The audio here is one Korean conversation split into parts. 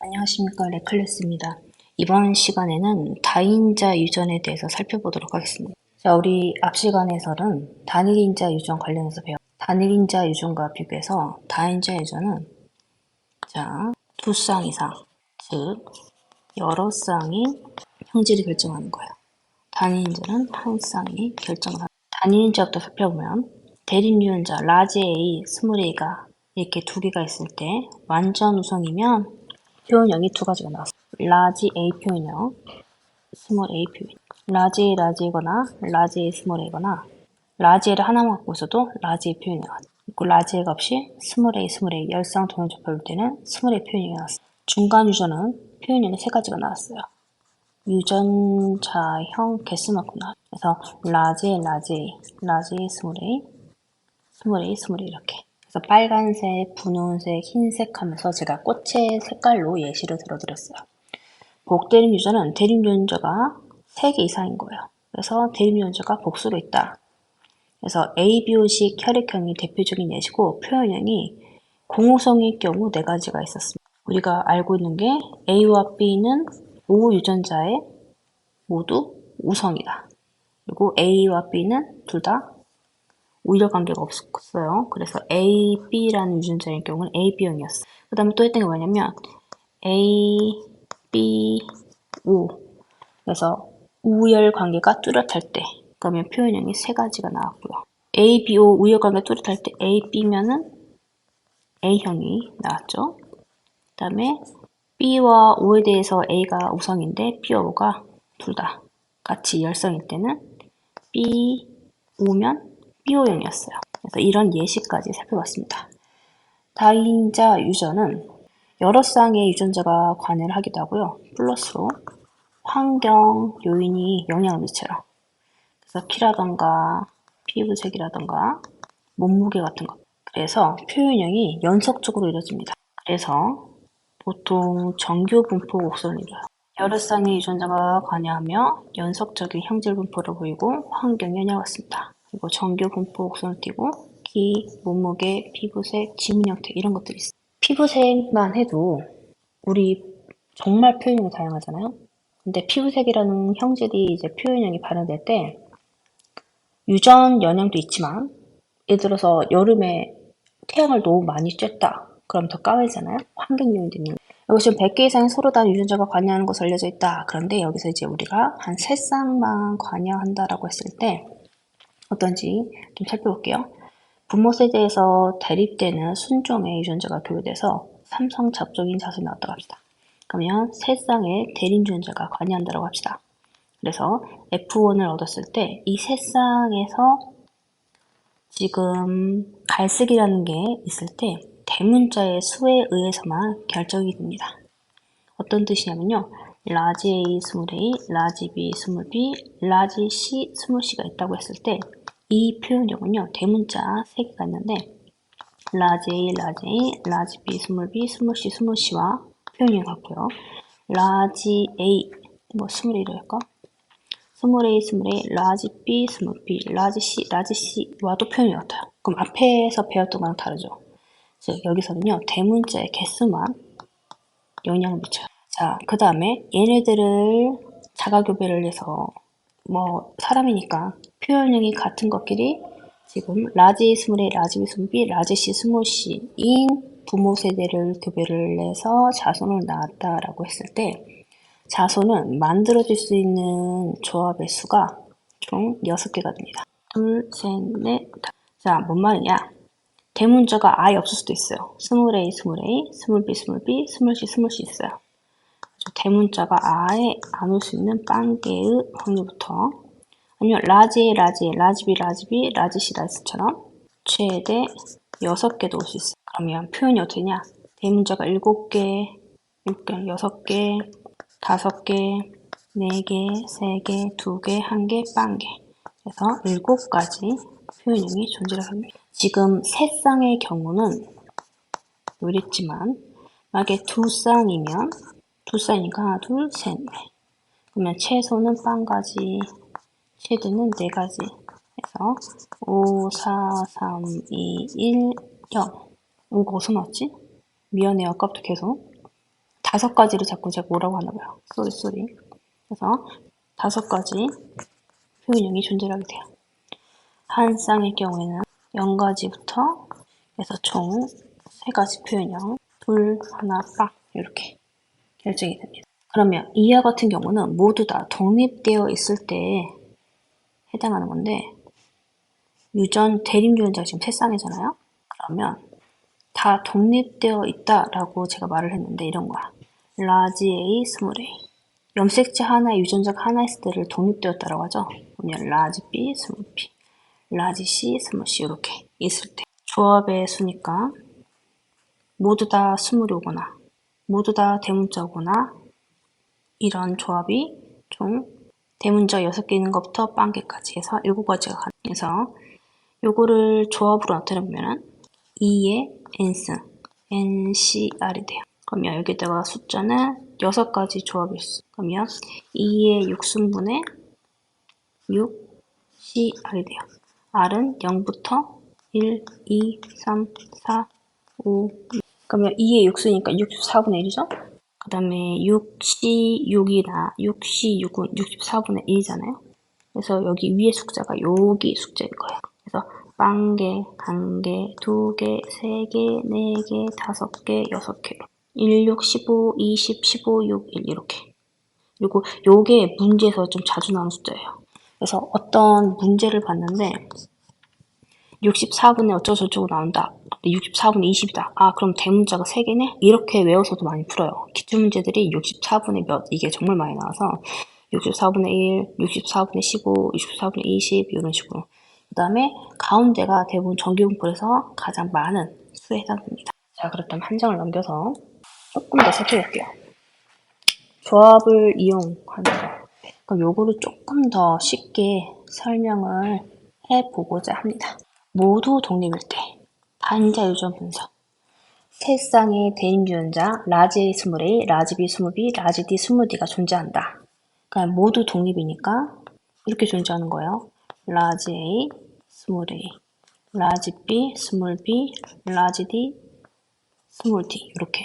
안녕하십니까, 레클레스입니다. 이번 시간에는 다인자 유전에 대해서 살펴보도록 하겠습니다. 자, 우리 앞 시간에서는 단일인자 유전 관련해서 단일인자 유전과 비교해서 다인자 유전은 두 쌍 이상, 즉 여러 쌍이 형질을 결정하는 거예요. 단일인자는 한 쌍이 결정을 합니다. 단일인자부터 살펴보면 대립 유전자 라지 A, 스몰 A가 이렇게 두 개가 있을 때 완전 우성이면 표현형이 두 가지가 나왔어요. 라지 A 표현형, 스몰 A 표현. 라지 A 라지이거나 라지 A 스몰 A거나 라지 A를 하나만 갖고 있어도 라지 A 표현이 나왔어요. 그리고 라지 A가 없이 스몰 A 열쌍 동일 조표일 때는 스몰 A 표현형이 나왔어요. 중간 유전은 표현형이 세 가지가 나왔어요. 유전자형 개수만큼 나왔어요. 그래서 라지 A, 라지 A, 스몰 A, 스몰 A 이렇게. 그래서 빨간색, 분홍색, 흰색 하면서 제가 꽃의 색깔로 예시를 들어드렸어요. 복대립 유전은 대립 유전자가 3개 이상인 거예요. 그래서 대립 유전자가 복수로 있다. 그래서 ABO식 혈액형이 대표적인 예시고 표현형이 공호성일 경우 4가지가 있었습니다. 우리가 알고 있는 게 A와 B는 O 유전자에 모두 우성이다. 그리고 A와 B는 둘 다 우열 관계가 없었어요. 그래서 A, B라는 유전자의 경우는 AB형이었어요. 그 다음에 또 했던 게 뭐냐면 A, B, O. 그래서 우열 관계가 뚜렷할 때 그러면 표현형이 3가지가 나왔고요. A, B, O 우열 관계 뚜렷할 때 A, B면은 A형이 나왔죠. 그 다음에 B와 O에 대해서 A가 우성인데 B와 O가 둘 다 같이 열성일 때는 B, O면 BO형이었어요. 그래서 이런 예시까지 살펴봤습니다. 다인자 유전은 여러 쌍의 유전자가 관여를 하기도 하고요. 플러스로 환경 요인이 영향을 미쳐요. 그래서 키라던가 피부색이라던가 몸무게 같은 것. 그래서 표현형이 연속적으로 이루어집니다. 그래서 보통 정교 분포 곡선을 이뤄요. 여러 쌍의 유전자가 관여하며 연속적인 형질 분포를 보이고 환경에 영향을 받습니다. 그리고 정교 분포 곡선을 띠고 키, 몸무게, 피부색, 지문 형태 이런 것들이 있어요. 피부색만 해도 우리 정말 표현형이 다양하잖아요. 근데 피부색이라는 형질이 이제 표현형이 발현될 때 유전 영향도 있지만 예를 들어서 여름에 태양을 너무 많이 쬐다. 그럼 더 까매지잖아요. 환경 요인도 있는. 여기 지금 100개 이상의 서로 다른 유전자가 관여하는 것으로 알려져 있다. 그런데 여기서 이제 우리가 한 3쌍만 관여한다라고 했을 때 어떤지 좀 살펴볼게요. 부모 세대에서 대립되는 순종의 유전자가 교배돼서 삼성 잡종인 자손이 나왔다고 합시다. 그러면 3쌍의 대립 유전자가 관여한다고 합시다. 그래서 F1을 얻었을 때 이 3쌍에서 지금 갈색이라는 게 있을 때 대문자의 수에 의해서만 결정이 됩니다. 어떤 뜻이냐면요. 라지 A, 스몰 A, 라지 B, 스몰 B, 라지 C, 스몰 C가 있다고 했을 때 이 표현형은요. 대문자 3개가 있는데 라지 A, 라지 B, 스몰 C, 스몰 C와 표현형 같고요. 라지 A, 스몰 A로 할까? 스몰 A, 라지 B, 라지 C와도 표현이 같아요. 그럼 앞에서 배웠던 거랑 다르죠. 즉 여기서는요. 대문자의 개수만 영향을 미쳐요. 자, 그 다음에 얘네들을 자가교배를 해서 사람이니까 표현형이 같은 것끼리 지금 라지 스몰 A, 라지 B, 스몰 B, 라지 C, 스몰 C인 부모 세대를 교배를 해서 자손을 낳았다라고 했을 때 자손은 만들어질 수 있는 조합의 수가 총 6개가 됩니다. 둘, 셋, 넷, 다. 자, 뭔 말이냐? 대문자가 아예 없을 수도 있어요. 스몰 A, 스몰 B, 스몰 C 있어요. 대문자가 아예 안 올 수 있는 빵개의 확률부터 아니면 라지 A, 라지 B, 라지 C, 라지 C처럼 최대 6개도 올 수 있어요. 그러면 표현이 어떻게냐? 대문자가 7개, 6개, 5개, 4개, 3개, 2개, 1개, 빵개. 그래서 7가지 표현형이 존재를 합니다. 지금 3쌍의 경우는 이랬지만 만약에 2쌍이면 2쌍이니까 하나, 둘, 셋, 넷. 그러면 최소는 빵가지, 최대는 4가지. 그래서 5, 4, 3, 2, 1, 0. 5가 어디서 나왔지? 미안해요. 아까부터 계속. 5가지를 자꾸 제가 뭐라고 하나봐요. 쏘리. 그래서 5가지 표현형이 존재하게 돼요. 한 쌍의 경우에는 0가지부터 해서 총 3가지 표현형, 둘, 하나, 빵 이렇게 결정이 됩니다. 그러면 이와 같은 경우는 모두 다 독립되어 있을 때에 해당하는 건데 유전 대립유전자가 지금 3쌍이잖아요. 그러면 다 독립되어 있다라고 제가 말을 했는데 이런 거야. 라지 A, 스몰 A. 염색체 하나에 유전자가 하나 있을 때를 독립되었다라고 하죠. 그러면 라지 B, 스몰 B, 라지 C, 스몰 C 이렇게 있을 때 조합의 수니까 모두 다 스몰이 오거나 모두 다 대문자 오거나 이런 조합이 총 대문자 6개 있는 것부터 빵개까지 해서 7가지가 가능해서 요거를 조합으로 나타내보면은 2의 n승, ncr이 돼요. 그러면 여기다가 숫자는 6가지 조합일 수. 그러면 2의 6승분의 6cr이 돼요. r은 0부터 1, 2, 3, 4, 5, 6. 그러면 2의 6승이니까 64분의 1이죠? 그 다음에 6C6이나 6C6은 64분의 1이잖아요. 그래서 여기 위에 숫자가 여기 숫자일 거예요. 그래서 빵개, 1개, 2개, 3개, 4개, 5개, 6개 1, 6, 15, 20, 15, 6, 1 이렇게. 그리고 요게 문제에서 좀 자주 나오는 숫자예요. 그래서 어떤 문제를 봤는데 64분의 어쩌고저쩌고 나온다. 64분의 20이다. 아 그럼 대문자가 3개네? 이렇게 외워서도 많이 풀어요. 기출문제들이 64분의 몇 이게 정말 많이 나와서 64분의 1, 64분의 15, 64분의 20 이런 식으로. 그 다음에 가운데가 대부분 정기분포에서 가장 많은 수에 해당됩니다. 자 그렇다면 한 장을 넘겨서 조금 더 살펴볼게요. 조합을 이용하는 거. 그럼 요거를 조금 더 쉽게 설명을 해보고자 합니다. 모두 독립일 때 반자 유전 분석 세 쌍의 대립유전자 라지 A, 스몰 A, 라지 B, 스몰 B, 라지 D, 스몰 D가 존재한다. 그러니까 모두 독립이니까 이렇게 존재하는 거예요. 라지 A, 스몰 A, 라지 B, 스몰 B, 라지 D, 스몰 D 이렇게.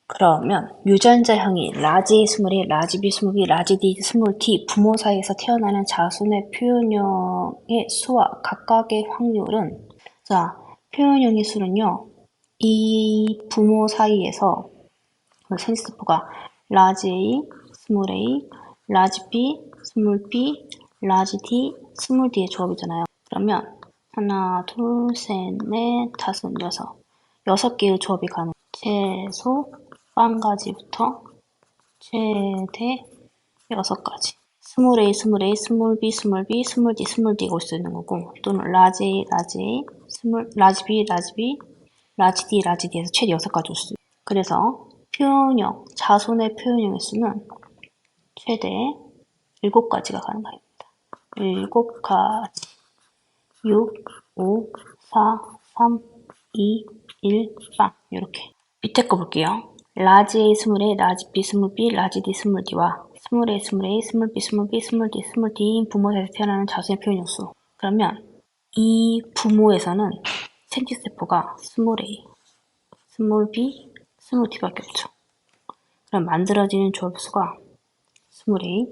그러면 유전자형이 라지 A, 스몰 A, 라지 B, 스몰 B, 라지 D, 스몰 D 부모 사이에서 태어나는 자손의 표현형의 수와 각각의 확률은 자, 표현형의 수는요. 이 부모 사이에서 생지세포가 라지 A, 스몰 A, 라지 B, 스몰 B, 라지 D, 스몰 D의 조합이잖아요. 그러면 하나, 둘, 셋, 넷, 다섯, 여섯 6개의 조합이 가능. 최소 1가지부터 최대 6가지. 스몰 A, 스몰 A, 스몰 B, 스몰 B, 스몰 D, 스몰 D가 올 수 있는 거고 또는 라지 A, 라지 A, 라지 B, 라지 B, 라지 D, 라지 D에서 최대 6가지 올 수 있어요. 그래서 표현형, 자손의 표현형의 수는 최대 7가지가 가능합니다. 7가지. 6, 5, 4, 3, 2, 1, 빵. 이렇게. 밑에 거 볼게요. 라지 A, 스몰 A, 라지 B, 스몰 B, 라지 D, 스몰 D와 스몰 A, 스몰 A, 스몰 B, 스몰 B, 스몰 D, 스몰 D인 부모에서 태어나는 자손의 표현형 수. 그러면 이 부모에서는 생쥐세포가 스몰 A, 스몰 B, 스몰 D밖에 없죠. 그럼 만들어지는 조합수가 스몰 A,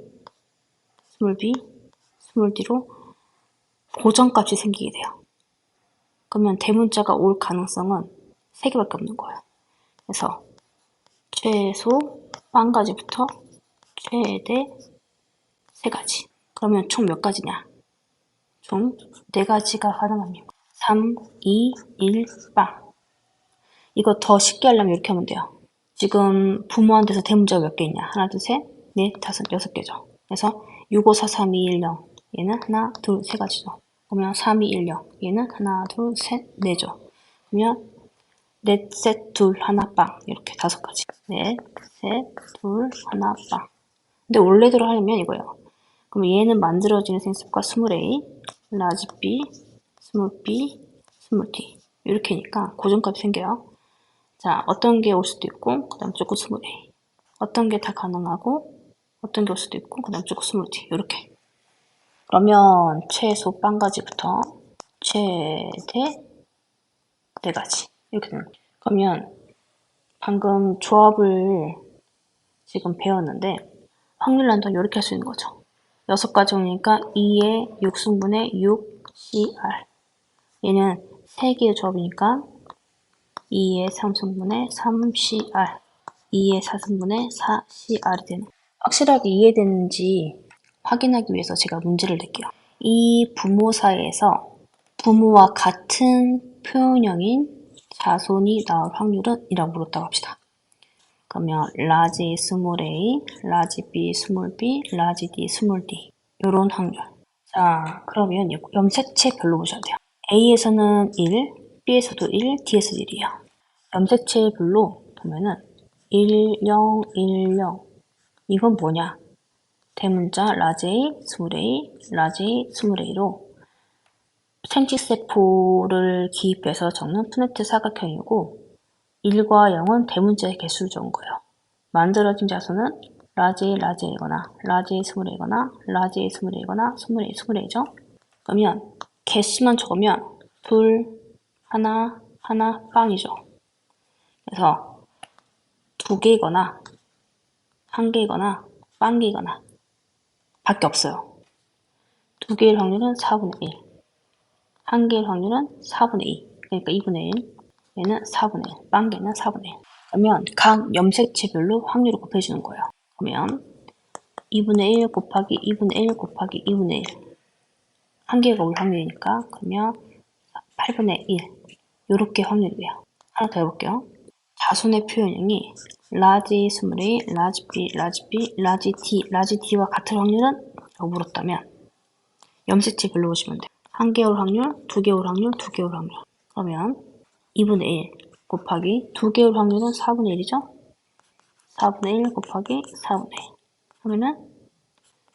스몰 B, 스몰 D로 고정값이 생기게 돼요. 그러면 대문자가 올 가능성은 3개밖에 없는 거예요. 그래서 최소 1가지부터 최대 3가지. 그러면 총 몇 가지냐? 총 4가지가 가능합니다. 3, 2, 1, 빵. 이거 더 쉽게 하려면 이렇게 하면 돼요. 지금 부모한테서 대문자가 몇 개 있냐? 하나, 둘, 셋, 넷, 다섯, 6개죠. 그래서 6, 5, 4, 3, 2, 1, 0. 얘는 하나, 둘, 3가지죠. 그러면 3, 2, 1, 0. 얘는 하나, 둘, 셋, 4죠. 그러면 넷, 셋, 둘, 하나, 빵. 이렇게 5가지. 넷, 셋, 둘, 하나, 빵. 근데 원래대로 하려면 이거예요. 그럼 얘는 만들어지는 생수가 스몰 A, 라지 B, 스몰 B, 스몰 D. 이렇게니까 고정값이 생겨요. 자, 어떤 게 올 수도 있고, 그 다음 무조건 스몰 A. 어떤 게 다 가능하고, 어떤 게 올 수도 있고, 그 다음 무조건 스몰 D. 이렇게. 그러면 최소 1가지부터 최대 4가지. 이렇게 되는 거예요. 그러면 방금 조합을 지금 배웠는데 확률란도 이렇게 할 수 있는 거죠. 6가지 오니까 2의 6승분의 6CR. 얘는 3개의 조합이니까 2의 3승분의 3CR. 2의 4승분의 4CR이 되는. 확실하게 이해되는지 확인하기 위해서 제가 문제를 낼게요. 이 부모 사이에서 부모와 같은 표현형인 자손이 나올 확률은? 이라고 물었다고 합시다. 그러면 라지 스몰 A, 라지 B 스몰 B, 라지 D 스몰 D 요런 확률. 자, 그러면 염색체별로 보셔야 돼요. A에서는 1, B에서도 1, D에서도 1이에요. 염색체별로 보면은 1, 0, 1, 0 이건 뭐냐? 대문자 라지 A, 스몰 A, 라지 A, 스몰 A로 생식세포를 기입해서 적는 푸네트 사각형이고 1과 0은 대문자의 개수를 적은 거예요. 만들어진 자수는 라지 A, 라지 A거나 라지 A, 스몰 A거나 라지 A, 스몰 A거나 스몰 A, 스몰 A죠. 그러면 개수만 적으면 둘, 하나, 하나, 빵이죠. 그래서 2개거나 1개거나 빵개거나 밖에 없어요. 2개일 확률은 4분의 1. 1개일 확률은 4분의 2. 그러니까 2분의 1. 얘는 4분의 1. 빵개는 4분의 1. 그러면 각 염색체별로 확률을 곱해주는 거예요. 그러면 2분의 1 곱하기 2분의 1 곱하기 2분의 1. 1개가 올 확률이니까 그러면 8분의 1. 요렇게 확률이에요. 하나 더 해볼게요. 자손의 표현형이 라지 스몰 A, 라지 B, 라지 B, 라지 D, 라지 D와 같은 확률은? 라고 물었다면 염색체별로 보시면 돼요. 1개 올 확률, 2개 올 확률, 2개 올 확률. 그러면 2분의 1 곱하기 2개 올 확률은 4분의 1이죠? 4분의 1 곱하기 4분의 1. 그러면은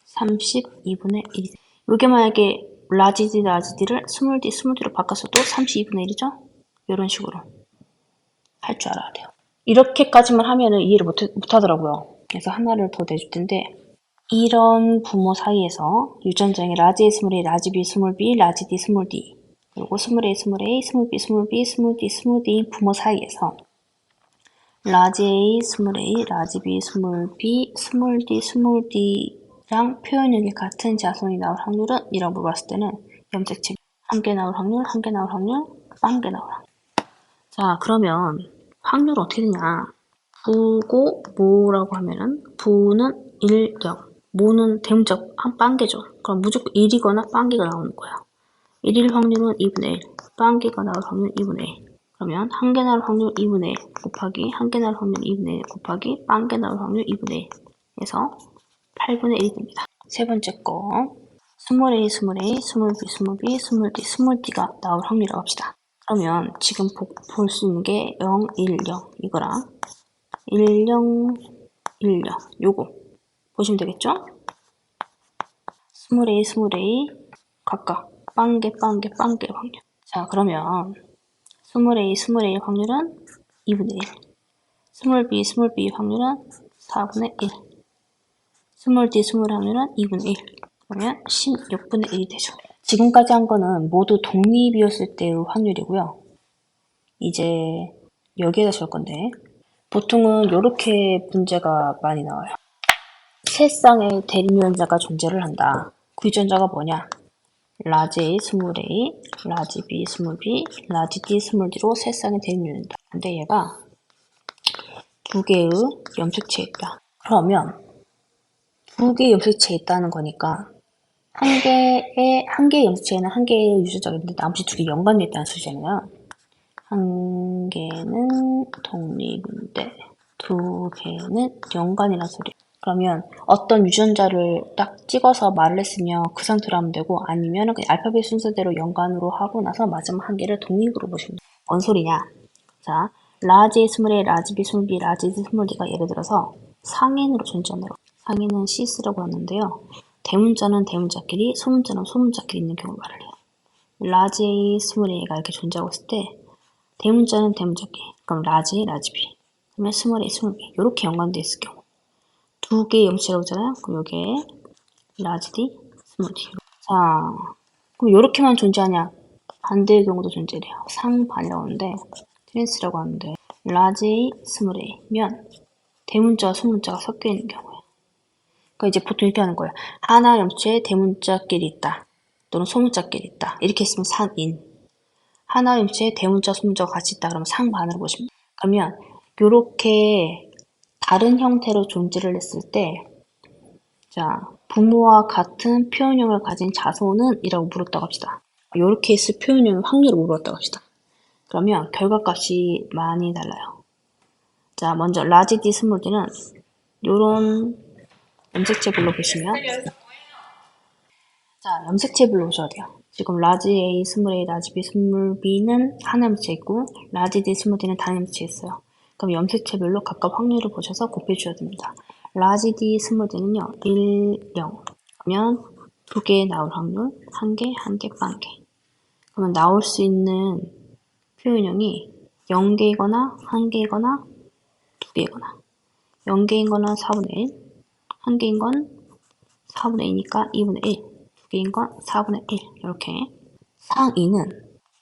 32분의 1이 돼요. 이게 만약에 라지 D, 라지 D를 스몰 D, 스몰 D로 바꿨어도 32분의 1이죠? 이런 식으로 할 줄 알아야 돼요. 이렇게까지만 하면은 이해를 못 하더라고요. 그래서 하나를 더 내줄 텐데, 이런 부모 사이에서 유전자의 라지 A, 스몰 A, 라지 B, 스몰 B, 라지 D, 스몰 D, 그리고 스몰 A, 스몰 A, 스몰 B, 스몰 B, 스몰 D, 스몰 D 부모 사이에서 라지 A, 스몰 A, 라지 B, 스몰 B, 스몰 D, 스몰 D랑 표현력이 같은 자손이 나올 확률은? 이라고 물어봤을 때는 염색체 1개 나올 확률, 1개 나올 확률, 1개 나올 확률. 자, 그러면 확률은 어떻게 되냐? 부고 모라고 하면은 부는 1, 0, 모는 대문자 한 빵개죠. 그럼 무조건 1이거나 빵개가 나오는 거야. 1일 확률은 2분의 1, 빵개가 나올 확률 2분의 1. 그러면 1개 나올 확률 2분의 1 곱하기 1개 나올 확률 2분의 1 곱하기 빵개 나올 확률 2분의 1 해서 8분의 1이 됩니다. 세 번째 거 스몰 A, 스몰 A, 스몰 B, 스몰 B, 스몰 D, 스몰 D가 나올 확률이라고 합시다. 그러면 지금 볼 수 있는 게 0, 1, 0 이거랑 1, 0, 1, 0 요거 보시면 되겠죠? 스몰 A, 스몰 A 각각 빵개, 빵개, 빵개 확률. 자, 그러면 스몰 A, 스몰 A 확률은 2분의 1. 스몰 B, 스몰 B 확률은 4분의 1. 스몰 D, 스몰 확률은 2분의 1. 그러면 16분의 1이 되죠. 지금까지 한 거는 모두 독립이었을 때의 확률이고요. 이제 여기에다 줄 건데 보통은 이렇게 문제가 많이 나와요. 세 쌍의 대립유전자가 존재를 한다. 그 유전자가 뭐냐? 라지 A, 스몰 A, 라지 B, 스몰 B, 라지 D, 스몰 D로 세 쌍의 대립유전자. 근데 얘가 두 개의 염색체에 있다. 그러면 두 개의 염색체에 있다는 거니까 한 개의 염색체에는 한 개의 유전자가 있는데 나머지 두 개 연관돼 있다는 소리잖아요. 한 개는 독립인데 두 개는 연관이라는 소리. 그러면 어떤 유전자를 딱 찍어서 말을 했으면 그 상태로 하면 되고 아니면 그냥 알파벳 순서대로 연관으로 하고 나서 마지막 한 개를 독립으로 보시면 돼요. 뭔 소리냐? 자, 라지 A, 스몰 A, 라지 B, 스몰 B, 라지 D, 스몰 D가 예를 들어서 상인으로 존재하는 상인은 시스라고 하는데요. 대문자는 대문자끼리, 소문자는 소문자끼리 있는 경우를 말을 해요. 라지 A, 스몰 A가 이렇게 존재하고 있을 때 대문자는 대문자끼리, 그럼 라지 A, 라지 B, 그러면 스몰 A, 스몰 B 이렇게 연관되어 있을 경우 두 개의 염색이라고 했잖아요. 그럼 여기에 라지 D, 스몰 D. 자, 그럼 이렇게만 존재하냐? 반대의 경우도 존재해요. 상반이라고 하는데 트랜스라고 하는데 라지 A, 스몰 A면 대문자와 소문자가 섞여 있는 경우에. 그러니까 이제 보통 이렇게 하는 거예요. 하나 염치에 대문자끼리 있다. 또는 소문자끼리 있다. 이렇게 했으면 상인. 하나 염치에 대문자, 소문자가 같이 있다. 그러면 상반으로 보시면. 그러면 요렇게 다른 형태로 존재를 했을 때, 자, 부모와 같은 표현형을 가진 자손은 이라고 물었다고 합시다. 요렇게 했을 표현형의 확률을 물었다고 합시다. 그러면 결과값이 많이 달라요. 자, 먼저 라지 D 스몰 D는 요런 염색체별로 보시면, 자, 염색체별로 보셔야 돼요. 지금 라지 A 스몰 A, 라지 B 스몰 B는 하나 염색체 있고 라지 D 스몰 D는 단위 염색체 있어요. 그럼 염색체별로 각각 확률을 보셔서 곱해주셔야 됩니다. 라지 D 스몰 D는요 1, 0 그러면 2개 나올 확률 1개, 1개, 1개. 그러면 나올 수 있는 표현형이 0개이거나 1개이거나 2개이거나 0개인 거는 4분의 1, 1개인 건 4분의 2니까 2분의 1, 2개인 건 4분의 1 이렇게. 상이는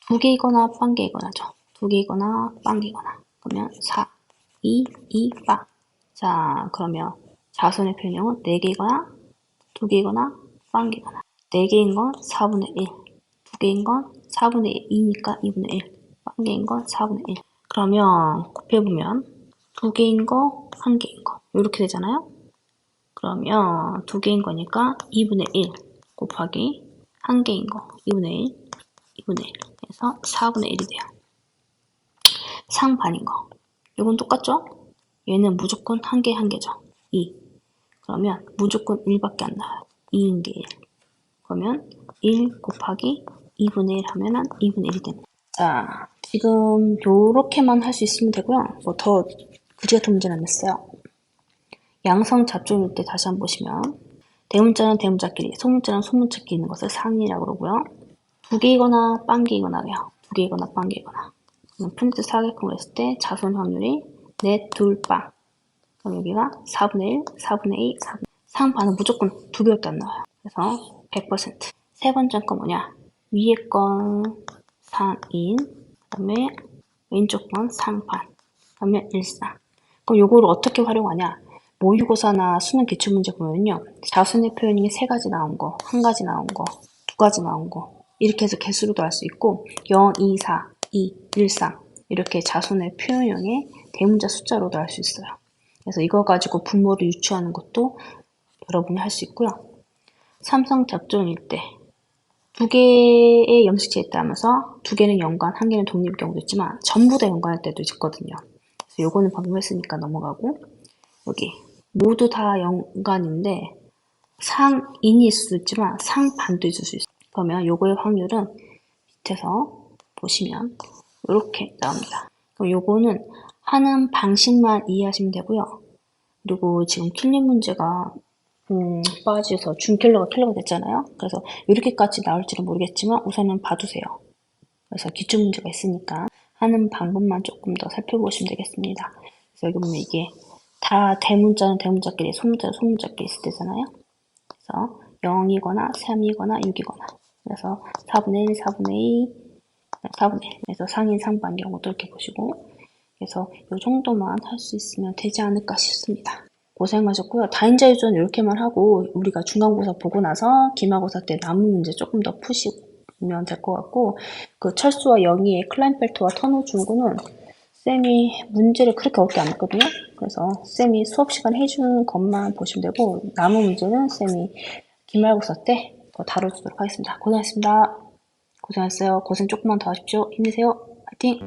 2개이거나 빵개이거나죠. 2개이거나 빵개이거나. 그러면 4, 2, 2, 빵. 자, 그러면 자손의 표현형은 4개이거나 2개이거나 빵개이거나. 4개인 건 4분의 1, 2개인 건 4분의 2니까 2분의 1, 빵개인 건 4분의 1. 그러면 곱해보면 2개인 거, 1개인 거 이렇게 되잖아요. 그러면 2개인 거니까 2분의 1 곱하기 1개인 거 2분의 1, 2분의 1 해서 4분의 1이 돼요. 상반인 거. 이건 똑같죠? 얘는 무조건 1개, 1개죠. 2. 그러면 무조건 1밖에 안 나와요. 2인 게 1. 그러면 1 곱하기 2분의 1 하면은 2분의 1이 됩니다. 자, 지금 요렇게만 할 수 있으면 되고요. 뭐 더 그지 같은 문제는 안 냈어요. 양성 잡종일 때 다시 한번 보시면 대문자는 대문자끼리, 소문자는 소문자끼리 있는 것을 상이라고 그러고요. 2개이거나 빵개이거나요. 2개이거나 빵개이거나. 프린트 사격형을 했을 때 자손 확률이 넷, 둘, 빵. 그럼 여기가 4분의 1, 4분의 2, 4분의 1. 상반은 무조건 2개밖에 안 나와요. 그래서 100%. 세 번째 건 뭐냐? 위에 건 상인, 그 다음에 왼쪽 건 상반, 그 다음에 일상. 그럼 요거를 어떻게 활용하냐? 모의고사나 수능 기출문제 보면요. 자손의 표현이 3가지 나온 거, 1가지 나온 거, 2가지 나온 거 이렇게 해서 개수로도 할 수 있고 0, 2, 4, 2, 1, 3 이렇게 자손의 표현형의 대문자 숫자로도 할 수 있어요. 그래서 이거 가지고 분모를 유추하는 것도 여러분이 할 수 있고요. 삼성 접종일 때 2개의 염색체 있다면서 2개는 연관, 1개는 독립일 경우도 있지만 전부 다 연관할 때도 있거든요. 그래서 요거는 방금 했으니까 넘어가고 여기 모두 다 연관인데 상인일 수도 있지만 상반도 있을 수 있어요. 그러면 요거의 확률은 밑에서 보시면 이렇게 나옵니다. 그럼 요거는 하는 방식만 이해하시면 되고요. 그리고 지금 틀린 문제가 빠져서 준킬러가 킬러가 됐잖아요. 그래서 이렇게까지 나올지는 모르겠지만 우선은 봐두세요. 그래서 기출문제가 있으니까 하는 방법만 조금 더 살펴보시면 되겠습니다. 그래서 여기 보면 이게 다 대문자는 대문자끼리, 소문자는 소문자끼리 있을 때잖아요. 그래서 0이거나 3이거나 6이거나 그래서 4분의 1, 4분의 2, 4분의 1 그래서 상인, 상반 경우도 이렇게 보시고 그래서 이 정도만 할 수 있으면 되지 않을까 싶습니다. 고생하셨고요. 다인자 유전 이렇게만 하고 우리가 중간고사 보고 나서 기말고사 때 남은 문제 조금 더 푸시면 될 것 같고 그 철수와 영희의 클라인펠트와 터너 중구는 쌤이 문제를 그렇게 어렵게 안 했거든요. 그래서 쌤이 수업 시간 해주는 것만 보시면 되고 남은 문제는 쌤이 기말고사 때 더 다뤄주도록 하겠습니다. 고생하셨습니다. 고생하셨어요. 고생 조금만 더 하십시오. 힘내세요. 화이팅!